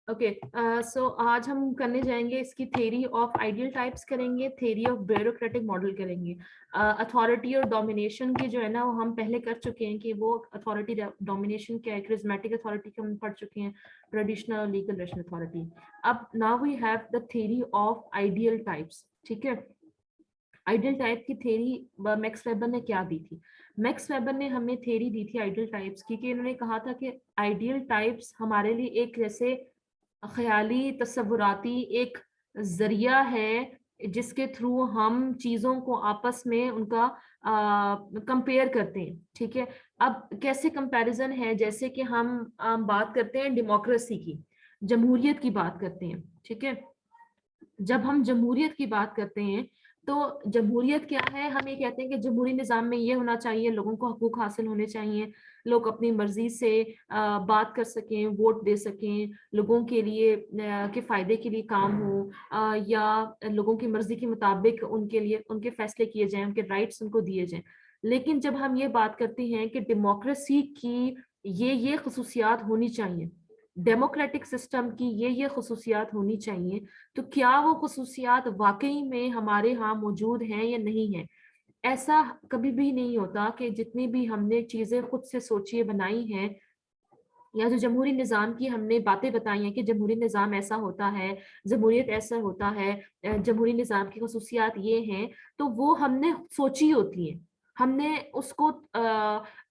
Okay so آج ہم کرنے جائیں گے اس کی تھیری آف آئیڈیل ٹائپس کریں گے, تھیری آف بیوروکریٹک ماڈل کریں گے. اتھارٹی اور ڈومینیشن کی جو ہے نا وہ ہم پہلے کر چکے ہیں کہ وہ اتھارٹی ڈومینیشن کیا ہے, کرزمیٹک اتھارٹی کی ہم پڑھ چکے ہیں, ٹریڈیشنل اور لیگل ریشنل اتھارٹی. اب now we have the theory of ideal types. ٹھیک ہے, آئیڈیل ٹائپ کی تھیری میکس ویبر نے کیا دی تھی؟ میکس ویبر نے ہمیں تھیری دی تھی آئیڈیل ٹائپس کی, کہ انہوں نے کہا تھا کہ آئیڈیل ٹائپس ہمارے لیے ایک جیسے خیالی تصوراتی ایک ذریعہ ہے جس کے تھرو ہم چیزوں کو آپس میں ان کا کمپیئر کرتے ہیں. ٹھیک ہے, اب کیسے کمپیریزن ہے؟ جیسے کہ ہم بات کرتے ہیں ڈیموکریسی کی, جمہوریت کی بات کرتے ہیں. ٹھیک ہے, جب ہم جمہوریت کی بات کرتے ہیں تو جمہوریت کیا ہے؟ ہم یہ کہتے ہیں کہ جمہوری نظام میں یہ ہونا چاہیے, لوگوں کو حقوق حاصل ہونے چاہیے, لوگ اپنی مرضی سے بات کر سکیں, ووٹ دے سکیں, لوگوں کے لیے کے فائدے کے لیے کام ہو, یا لوگوں کی مرضی کے مطابق ان کے لیے ان کے فیصلے کیے جائیں, ان کے رائٹس ان کو دیے جائیں. لیکن جب ہم یہ بات کرتے ہیں کہ ڈیموکریسی کی یہ خصوصیات ہونی چاہیے, ڈیموکریٹک سسٹم کی یہ خصوصیات ہونی چاہیے, تو کیا وہ خصوصیات واقعی میں ہمارے ہاں موجود ہیں یا نہیں ہیں؟ ایسا کبھی بھی نہیں ہوتا کہ جتنی بھی ہم نے چیزیں خود سے سوچی بنائی ہیں, یا جو جمہوری نظام کی ہم نے باتیں بتائی ہیں کہ جمہوری نظام ایسا ہوتا ہے, جمہوریت ایسا ہوتا ہے, جمہوری نظام کی خصوصیات یہ ہیں, تو وہ ہم نے سوچی ہوتی ہیں, ہم نے اس کو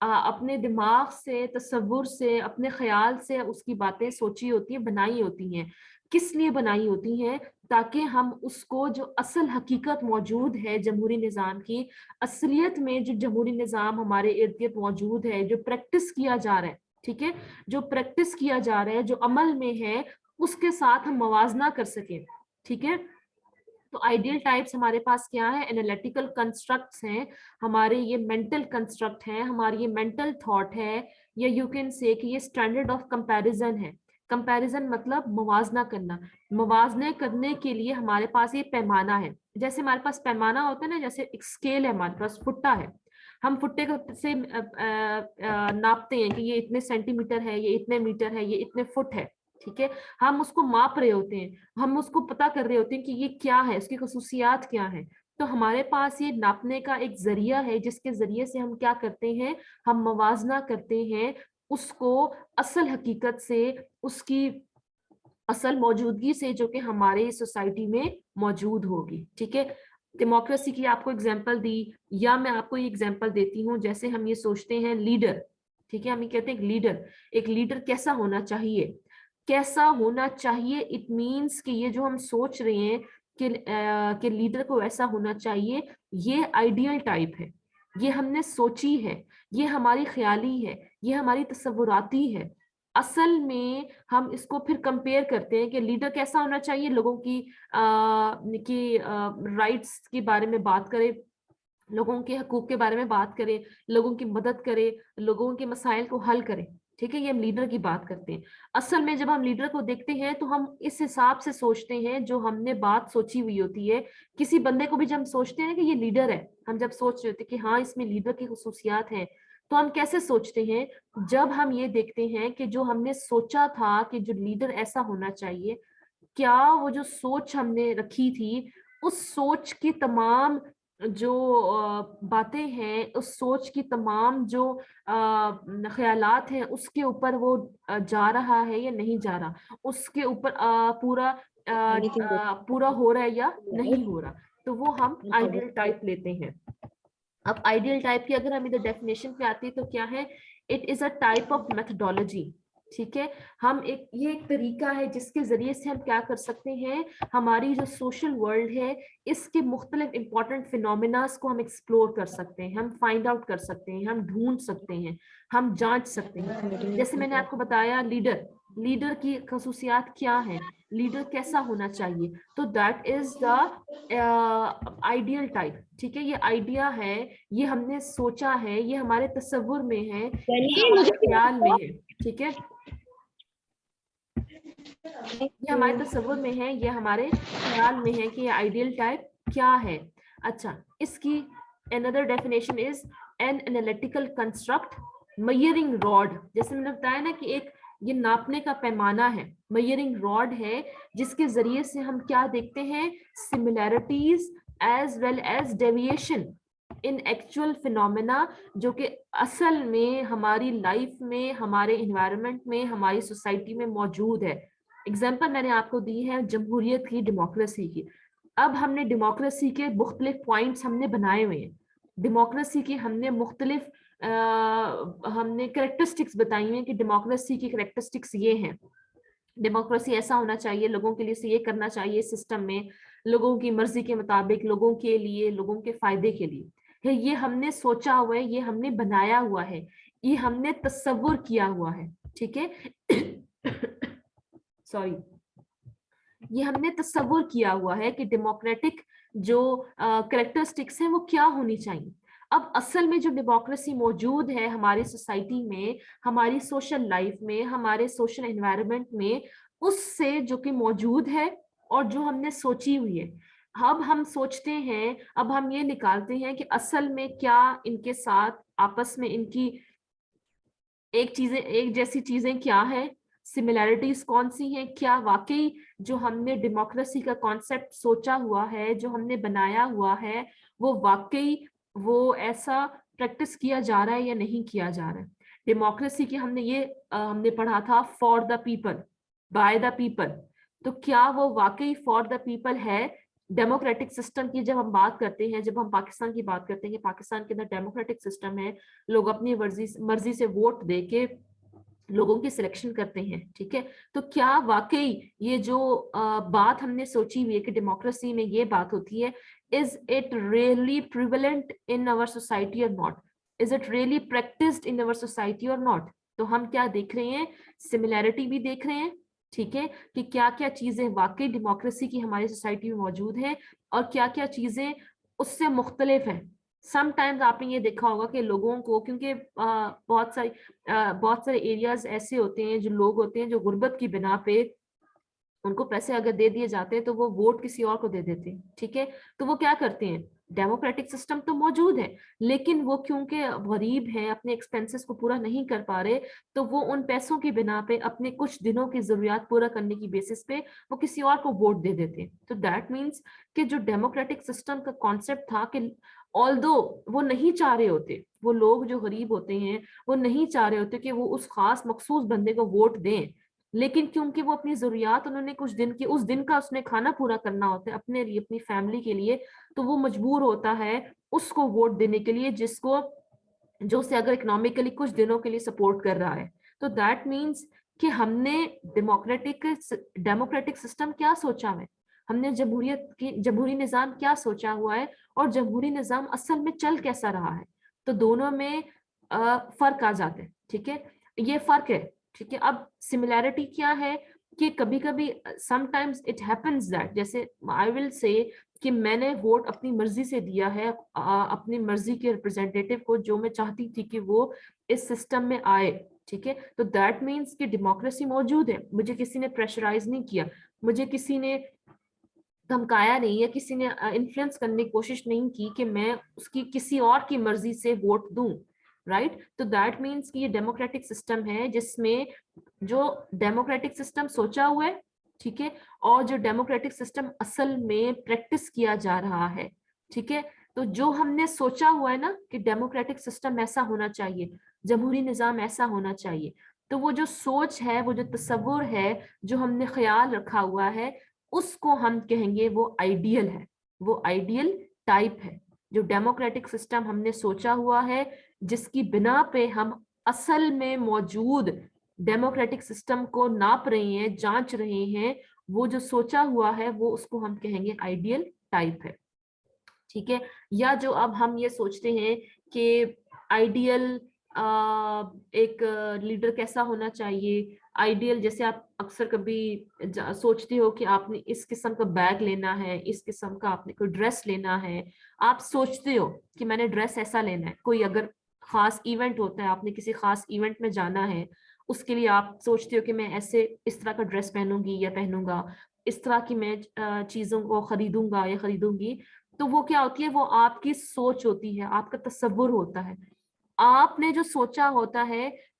اپنے دماغ سے, تصور سے, اپنے خیال سے اس کی باتیں سوچی ہوتی ہیں, بنائی ہوتی ہیں. کس لیے بنائی ہوتی ہیں؟ تاکہ ہم اس کو جو اصل حقیقت موجود ہے جمہوری نظام کی, اصلیت میں جو جمہوری نظام ہمارے ارد گرد موجود ہے, جو پریکٹس کیا جا رہا ہے, ٹھیک ہے, جو پریکٹس کیا جا رہا ہے, جو عمل میں ہے, اس کے ساتھ ہم موازنہ کر سکیں. ٹھیک ہے, تو آئیڈیل ٹائپس ہمارے پاس کیا ہے؟ انالیٹیکل کنسٹرکٹس ہیں, ہمارے یہ مینٹل کنسٹرکٹ ہیں, ہماری یہ مینٹل تھاٹ ہے, یا یو کین سے کہ یہ اسٹینڈرڈ آف کمپیریزن ہے. کمپیریزن مطلب موازنہ کرنا. موازنے کرنے کے لیے ہمارے پاس یہ پیمانہ ہے. جیسے ہمارے پاس پیمانہ ہوتا ہے نا, جیسے ایک اسکیل ہے ہمارے پاس, پھٹا ہے, ہم پھٹے سے ناپتے ہیں کہ یہ اتنے سینٹی میٹر ہے, یہ اتنے میٹر ہے, یہ اتنے فٹ ہے. ٹھیک ہے, ہم اس کو ماپ رہے ہوتے ہیں, ہم اس کو پتا کر رہے ہوتے ہیں کہ یہ کیا ہے, اس کی خصوصیات کیا ہیں. تو ہمارے پاس یہ ناپنے کا ایک ذریعہ ہے جس کے ذریعے سے ہم کیا کرتے ہیں؟ ہم موازنہ کرتے ہیں اس کو اصل حقیقت سے, اس کی اصل موجودگی سے, جو کہ ہمارے سوسائٹی میں موجود ہوگی. ٹھیک ہے, ڈیموکریسی کی آپ کو اگزامپل دی, یا میں آپ کو یہ اگزامپل دیتی ہوں. جیسے ہم یہ سوچتے ہیں لیڈر, ٹھیک ہے, ہم یہ کہتے ہیں ایک لیڈر کیسا ہونا چاہیے, کیسا ہونا چاہیے. اٹ مینس کہ یہ جو ہم سوچ رہے ہیں کہ لیڈر کو ایسا ہونا چاہیے, یہ آئیڈیل ٹائپ ہے, یہ ہم نے سوچی ہے, یہ ہماری خیالی ہے, یہ ہماری تصوراتی ہے. اصل میں ہم اس کو پھر کمپیئر کرتے ہیں کہ لیڈر کیسا ہونا چاہیے, لوگوں کی رائٹس کے بارے میں بات کرے, لوگوں کے حقوق کے بارے میں بات کرے, لوگوں کی مدد کرے, لوگوں کے مسائل کو حل کرے. ٹھیک ہے, یہ ہم لیڈر کی بات کرتے ہیں. اصل میں جب ہم لیڈر کو دیکھتے ہیں تو ہم اس حساب سے سوچتے ہیں جو ہم نے بات سوچی ہوئی ہوتی ہے. کسی بندے کو بھی جب ہم سوچتے ہیں کہ یہ لیڈر ہے, ہم جب سوچ رہے ہوتے ہیں کہ ہاں اس میں لیڈر کی خصوصیات ہیں, تو ہم کیسے سوچتے ہیں؟ جب ہم یہ دیکھتے ہیں کہ جو ہم نے سوچا تھا کہ جو لیڈر ایسا ہونا چاہیے, کیا وہ جو سوچ ہم نے رکھی تھی, اس سوچ کی تمام جو باتیں ہیں, اس سوچ کی تمام جو خیالات ہیں, اس کے اوپر وہ جا رہا ہے یا نہیں جا رہا, اس کے اوپر پورا ہو رہا ہے یا نہیں ہو رہا. تو وہ ہم آئیڈیل ٹائپ لیتے ہیں. اب آئیڈیل ٹائپ کی اگر ہم ادھر ڈیفینیشن پہ آتی تو کیا ہے؟ It is a type of methodology. ٹھیک ہے, یہ ایک طریقہ ہے جس کے ذریعے سے ہم کیا کر سکتے ہیں, ہماری جو سوشل ورلڈ ہے اس کے مختلف امپورٹنٹ فینومیناز کو ہم ایکسپلور کر سکتے ہیں, ہم فائنڈ آؤٹ کر سکتے ہیں, ہم ڈھونڈ سکتے ہیں, ہم جانچ سکتے ہیں. جیسے میں نے آپ کو بتایا لیڈر کی خصوصیات کیا ہیں, لیڈر کیسا ہونا چاہیے, تو that is the ideal type. ٹھیک ہے, یہ آئیڈیا ہے, یہ ہم نے سوچا ہے, یہ ہمارے تصور میں ہے, یہ ہمارے خیال میں ہے. ٹھیک ہے, یہ ہمارے تصور میں ہے, یہ ہمارے خیال میں ہے کہ یہ آئیڈیل ٹائپ کیا ہے. اچھا, اس کی another definition is an analytical construct measuring rod. جیسے میں نے بتایا نا کہ ایک یہ ناپنے کا پیمانہ ہے, میئرنگ راڈ ہے, جس کے ذریعے سے ہم کیا دیکھتے ہیں, similarities as well as deviation in actual phenomena, جو کہ اصل میں ہماری لائف میں, ہمارے انوائرمنٹ میں, ہماری سوسائٹی میں موجود ہے. اگزامپل میں نے آپ کو دی ہے جمہوریت کی, ڈیموکریسی کی. اب ہم نے ڈیموکریسی کے مختلف پوائنٹس ہم نے بنائے ہوئے ہیں, ڈیموکریسی کی ہم نے مختلف ہم نے کریکٹرسٹکس بتائی ہیں کہ ڈیموکریسی کی کریکٹرسٹکس یہ ہیں. ڈیموکریسی ایسا ہونا چاہیے, لوگوں کے لیے یہ کرنا چاہیے سسٹم میں, لوگوں کی مرضی کے مطابق, لوگوں کے لیے, لوگوں کے فائدے کے لیے. یہ ہم نے سوچا ہوا ہے, یہ ہم نے بنایا ہوا ہے, یہ ہم نے تصور کیا ہوا ہے. ٹھیک ہے, سوری, یہ ہم نے تصور کیا ہوا ہے کہ ڈیموکریٹک جو کریکٹرسٹکس ہیں وہ کیا ہونی چاہیے. اب اصل میں جو ڈیموکریسی موجود ہے ہماری سوسائٹی میں, ہماری سوشل لائف میں, ہمارے سوشل انوائرمنٹ میں, اس سے جو کہ موجود ہے اور جو ہم نے سوچی ہوئی ہے. اب ہم سوچتے ہیں, اب ہم یہ نکالتے ہیں کہ اصل میں کیا ان کے ساتھ آپس میں ان کی ایک جیسی چیزیں کیا ہیں, سملیرٹیز کون سی ہیں, کیا واقعی جو ہم نے ڈیموکریسی کا کانسیپٹ سوچا ہوا ہے, جو ہم نے بنایا ہوا ہے, وہ واقعی وہ ایسا پریکٹس کیا جا رہا ہے یا نہیں کیا جا رہا ہے. ڈیموکریسی کی ہم نے پڑھا تھا for the people, by the people. تو کیا وہ واقعی فار دا پیپل ہے؟ ڈیموکریٹک سسٹم کی جب ہم بات کرتے ہیں, جب ہم پاکستان کی بات کرتے ہیں کہ پاکستان کے اندر ڈیموکریٹک سسٹم ہے, لوگ اپنی مرضی سے ووٹ دے کے لوگوں کی سلیکشن کرتے ہیں. ٹھیک ہے, تو کیا واقعی یہ جو بات ہم نے سوچی ہوئی ہے کہ ڈیموکریسی میں یہ بات ہوتی ہے, is it really prevalent in our society or not? Is it really practiced in our society or not? تو ہم کیا دیکھ رہے ہیں, سملیرٹی بھی دیکھ رہے ہیں. ٹھیک ہے, کہ کیا کیا چیزیں واقعی ڈیموکریسی کی ہماری سوسائٹی میں موجود ہیں اور کیا کیا چیزیں اس سے مختلف ہیں. سم ٹائمز آپ نے یہ دیکھا ہوگا کہ لوگوں کو, کیونکہ بہت سارے ایریاز ایسے ہوتے ہیں, جو لوگ ہوتے ہیں جو غربت کی بنا پہ ان کو پیسے اگر دے دیے جاتے ہیں تو وہ ووٹ کسی اور کو دے دیتے ہیں. ٹھیک ہے, تو وہ کیا کرتے ہیں, ڈیموکریٹک سسٹم تو موجود ہے لیکن وہ کیونکہ غریب ہیں, اپنے ایکسپینسز کو پورا نہیں کر پا رہے, تو وہ ان پیسوں کی بنا پہ اپنے کچھ دنوں کی ضروریات پورا کرنے کی بیسس پہ وہ کسی اور کو ووٹ دے دیتے ہیں. تو دیٹ مینس کہ جو ڈیموکریٹک سسٹم کا کانسیپٹ تھا کہ آلدو وہ نہیں چاہ رہے ہوتے, وہ لوگ جو غریب ہوتے ہیں وہ نہیں چاہ رہے ہوتے کہ وہ اس خاص مخصوص بندے کو ووٹ دیں, لیکن کیونکہ وہ اپنی ضروریات, انہوں نے کچھ دن کی, اس دن کا اس نے کھانا پورا کرنا ہوتا ہے اپنے لیے, اپنی فیملی کے لیے, تو وہ مجبور ہوتا ہے اس کو ووٹ دینے کے لیے جو اسے اگر اکنامکلی کچھ دنوں کے لیے سپورٹ کر رہا ہے. تو دیٹ مینس کہ ہم نے ڈیموکریٹک سسٹم کیا سوچا ہے, ہم نے جمہوری نظام کیا سوچا ہوا ہے, اور جمہوری نظام اصل میں چل کیسا رہا ہے. تو دونوں میں فرق آ جاتے ہیں. ٹھیک ہے, یہ فرق ہے. ٹھیک ہے, اب سملیرٹی کیا ہے کہ کبھی کبھی some times it happens that, جیسے آئی ول سے کہ میں نے ووٹ اپنی مرضی سے دیا ہے اپنی مرضی کے ریپرزینٹیٹیو کو, جو میں چاہتی تھی کہ وہ اس سسٹم میں آئے. ٹھیک ہے, تو دیٹ مینس کہ ڈیموکریسی موجود ہے, مجھے کسی نے پریشرائز نہیں کیا, مجھے کسی نے دھمکایا نہیں, یا کسی نے انفلوئنس کرنے کی کوشش نہیں کی کہ میں اس کی کسی اور کی مرضی سے ووٹ دوں. رائٹ, تو دیٹ مینس کہ یہ ڈیموکریٹک سسٹم ہے جس میں جو ڈیموکریٹک سسٹم سوچا ہوا ہے, ٹھیک ہے, اور جو ڈیموکریٹک سسٹم اصل میں پریکٹس کیا جا رہا ہے. ٹھیک ہے, تو جو ہم نے سوچا ہوا ہے نا کہ ڈیموکریٹک سسٹم ایسا ہونا چاہیے, جمہوری نظام ایسا ہونا چاہیے, تو وہ جو سوچ ہے, وہ جو تصور ہے, جو ہم نے خیال رکھا ہوا ہے, اس کو ہم کہیں گے وہ آئیڈیل ہے, وہ آئیڈیل ٹائپ ہے. جو ڈیموکریٹک سسٹم ہم نے سوچا ہوا ہے, جس کی بنا پہ ہم اصل میں موجود ڈیموکریٹک سسٹم کو ناپ رہے ہیں, جانچ رہے ہیں, وہ جو سوچا ہوا ہے وہ اس کو ہم کہیں گے آئیڈیل ٹائپ ہے. ٹھیک ہے, یا جو اب ہم یہ سوچتے ہیں کہ آئیڈیل ایک لیڈر کیسا ہونا چاہیے, آئیڈیل جیسے آپ اکثر کبھی سوچتے ہو کہ آپ نے اس قسم کا بیگ لینا ہے, اس قسم کا آپ نے کوئی ڈریس لینا ہے, آپ سوچتے ہو کہ میں نے ڈریس ایسا لینا ہے. کوئی اگر خاص ایونٹ ہوتا ہے, آپ نے کسی خاص ایونٹ میں جانا ہے, اس کے لیے آپ سوچتے ہو کہ میں اس طرح کا ڈریس پہنوں گی یا پہنوں گا, اس طرح کی میں چیزوں کو خریدوں گا یا خریدوں گی. تو وہ کیا ہوتی ہے, وہ آپ کی سوچ ہوتی ہے, آپ کا تصور ہوتا ہے, آپ نے جو سوچا ہوتا ہے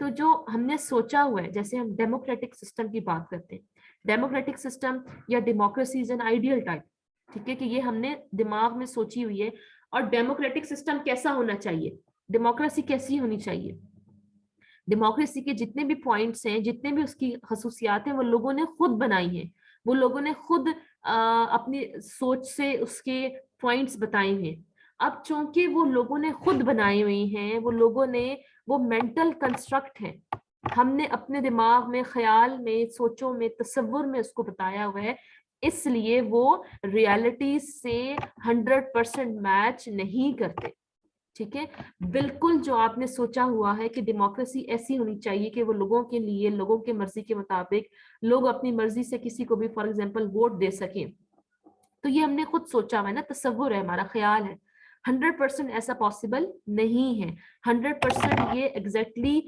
تو جو ہم نے سوچا ہوا ہے, جیسے ہم ڈیموکریٹک سسٹم کی بات کرتے ہیں, ڈیموکریٹک سسٹم یا democracy is an ideal type, ٹھیک ہے, کہ یہ ہم نے دماغ میں سوچی ہوئی ہے. اور ڈیموکریٹک سسٹم کیسا ہونا چاہیے, ڈیموکریسی کیسی ہونی چاہیے, ڈیموکریسی کے جتنے بھی پوائنٹس ہیں, جتنے بھی اس کی خصوصیات ہیں, وہ لوگوں نے خود بنائی ہیں, وہ لوگوں نے خود اپنی سوچ سے اس کے پوائنٹس بتائے ہیں. اب چونکہ وہ لوگوں نے خود بنائی ہوئی ہیں, وہ لوگوں نے, وہ مینٹل کنسٹرکٹ ہے, ہم نے اپنے دماغ میں, خیال میں, سوچوں میں, تصور میں اس کو بتایا ہوا ہے, اس لیے وہ ریالٹی سے 100% میچ نہیں کرتے. ٹھیک ہے, بالکل جو آپ نے سوچا ہوا ہے کہ ڈیموکریسی ایسی ہونی چاہیے کہ وہ لوگوں کے لیے, لوگوں کے مرضی کے مطابق, لوگ اپنی مرضی سے کسی کو بھی فار ایگزامپل ووٹ دے سکیں, تو یہ ہم نے خود سوچا ہوا ہے نا, تصور ہے, ہمارا خیال ہے. 100% ایسا پاسبل نہیں ہے, 100% یہ ایگزیکٹلی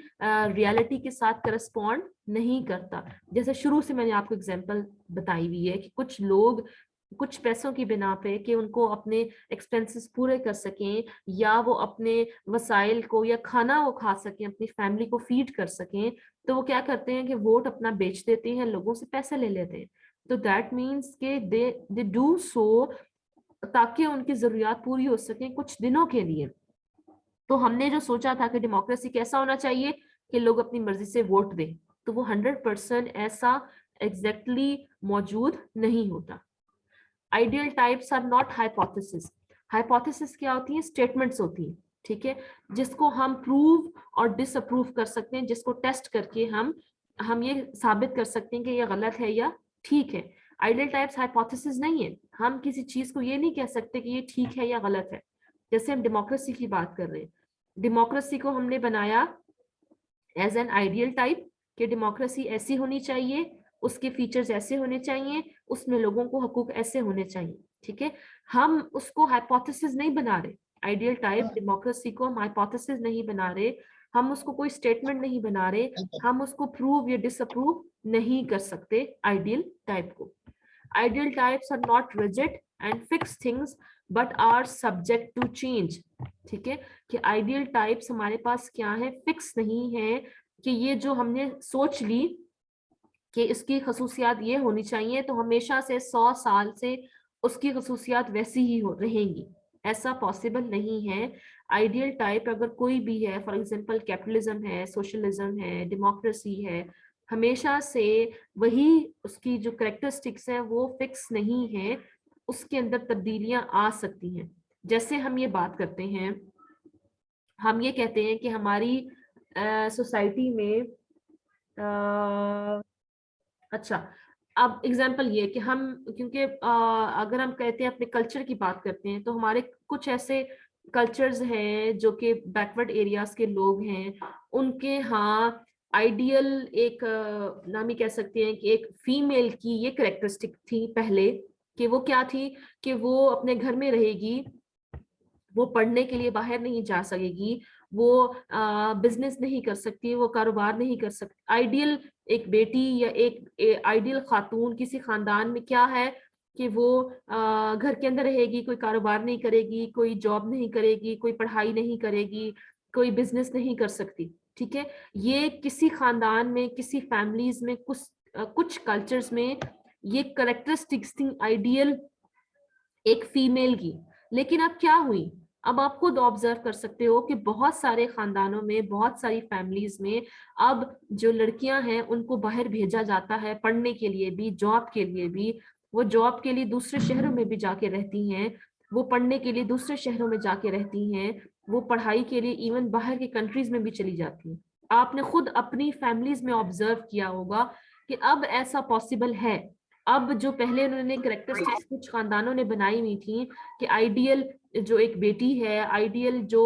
ریالٹی کے ساتھ کرسپونڈ نہیں کرتا. جیسے شروع سے میں نے آپ کو ایگزامپل بتائی ہوئی ہے کہ کچھ لوگ کچھ پیسوں کی بنا پہ, کہ ان کو اپنے ایکسپینسز پورے کر سکیں, یا وہ اپنے وسائل کو, یا کھانا وہ کھا سکیں, اپنی فیملی کو فیڈ کر سکیں, تو وہ کیا کرتے ہیں کہ ووٹ اپنا بیچ دیتے ہیں, لوگوں سے پیسے لے لیتے ہیں. تو دیٹ مینس کہ they do so تاکہ ان کی ضروریات پوری ہو سکیں کچھ دنوں کے لیے. تو ہم نے جو سوچا تھا کہ ڈیموکریسی کیسا ہونا چاہیے کہ لوگ اپنی مرضی سے ووٹ دیں, تو وہ 100% ایسا ایگزیکٹلی موجود نہیں ہوتا. Ideal types are not hypothesis. Hypothesis کیا ہوتی ہیں, اسٹیٹمنٹس ہوتی ہیں, ٹھیک ہے, جس کو ہم پروو اور ڈس اپروو کر سکتے ہیں, جس کو ٹیسٹ کر کے ہم یہ ثابت کر سکتے ہیں کہ یہ غلط ہے یا ٹھیک ہے. آئیڈیل ٹائپس ہائپوتھیسس نہیں ہے, ہم کسی چیز کو یہ نہیں کہہ سکتے کہ یہ ٹھیک ہے یا غلط ہے. جیسے ہم ڈیموکریسی کی بات کر رہے ہیں, ڈیموکریسی کو ہم نے بنایا ایز این آئیڈیل ٹائپ کہ ڈیموکریسی ایسی ہونی چاہیے, اس کے فیچرز ایسے ہونے چاہیے, اس میں لوگوں کو حقوق ایسے ہونے چاہیے. ٹھیک ہے, ہم اس کو ہائپوتھیسس نہیں بنا رہے, آئیڈیل ٹائپ ڈیموکریسی کو ہم ہائپوتھیسس نہیں بنا رہے, ہم اس کو کوئی اسٹیٹمنٹ نہیں بنا رہے, ہم اس کو پروو یا ڈس اپروو نہیں کر سکتے آئیڈیل ٹائپ کو. Ideal types are not rigid and fixed things but are subject to change. ٹھیک ہے, کہ آئیڈیل ٹائپس ہمارے پاس کیا ہے, فکس نہیں ہے, کہ یہ جو ہم نے سوچ لی کہ اس کی خصوصیات یہ ہونی چاہیے تو ہمیشہ سے 100 سال سے اس کی خصوصیات ویسی ہی رہیں گی, ایسا پاسبل نہیں ہے. آئیڈیل ٹائپ اگر کوئی بھی ہے, فار ایگزامپل کیپٹلزم ہے, سوشلزم ہے, ڈیموکریسی ہے, ہمیشہ سے وہی اس کی جو کریکٹرسٹکس ہیں وہ فکس نہیں ہے, اس کے اندر تبدیلیاں آ سکتی ہیں. جیسے ہم یہ بات کرتے ہیں, ہم یہ کہتے ہیں کہ ہماری سوسائٹی میں اچھا, اب ایگزامپل یہ کہ ہم, کیونکہ اگر ہم کہتے ہیں اپنے کلچر کی بات کرتے ہیں, تو ہمارے کچھ ایسے کلچرز ہیں جو کہ بیکورڈ ایریاز کے لوگ ہیں, ان کے ہاں آئیڈیل ایک نام ہی کہہ سکتے ہیں کہ ایک فیمیل کی یہ کریکٹرسٹک تھی پہلے, کہ وہ کیا تھی کہ وہ اپنے گھر میں رہے گی, وہ پڑھنے کے لیے باہر نہیں جا سکے گی, وہ بزنس نہیں کر سکتی, وہ کاروبار نہیں کر سکتی. آئیڈیل ایک بیٹی یا ایک آئیڈیل خاتون کسی خاندان میں کیا ہے کہ وہ گھر کے اندر رہے گی, کوئی کاروبار نہیں کرے گی, کوئی جاب نہیں کرے گی, کوئی پڑھائی نہیں کرے گی, کوئی بزنس نہیں کر سکتی. ٹھیک ہے, یہ کسی خاندان میں, کسی فیملیز میں, کچھ کلچرز میں یہ کریکٹرسٹکس تھی آئیڈیل ایک فیمیل کی. لیکن اب کیا ہوئی, اب آپ خود آبزرو کر سکتے ہو کہ بہت سارے خاندانوں میں, بہت ساری فیملیز میں اب جو لڑکیاں ہیں ان کو باہر بھیجا جاتا ہے پڑھنے کے لیے بھی, جاب کے لیے بھی. وہ جاب کے لیے دوسرے شہروں میں بھی جا کے رہتی ہیں, وہ پڑھنے کے لیے دوسرے شہروں میں جا کے رہتی ہیں, وہ پڑھائی کے لیے ایون باہر کے کنٹریز میں بھی چلی جاتی ہیں. آپ نے خود اپنی فیملیز میں آبزرو کیا ہوگا کہ اب ایسا پاسبل ہے. اب جو پہلے انہوں نے کریکٹرسٹکس کچھ خاندانوں نے بنائی ہوئی تھی کہ آئیڈیل جو ایک بیٹی ہے, آئیڈیل جو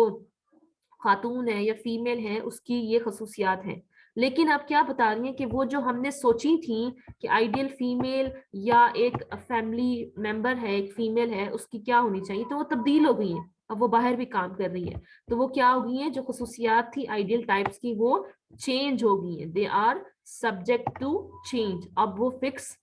خاتون ہے یا فیمیل ہے, اس کی یہ خصوصیات ہیں. لیکن اب کیا بتا رہی ہیں کہ وہ جو ہم نے سوچی تھیں کہ آئیڈیل فیمیل یا ایک فیملی ممبر ہے, ایک فیمیل ہے, اس کی کیا ہونی چاہیے, تو وہ تبدیل ہو گئی ہیں, اب وہ باہر بھی کام کر رہی ہے. تو وہ کیا ہو گئی ہیں, جو خصوصیات تھی آئیڈیل ٹائپس کی وہ چینج ہو گئی ہیں, they are subject to change. اب وہ فکس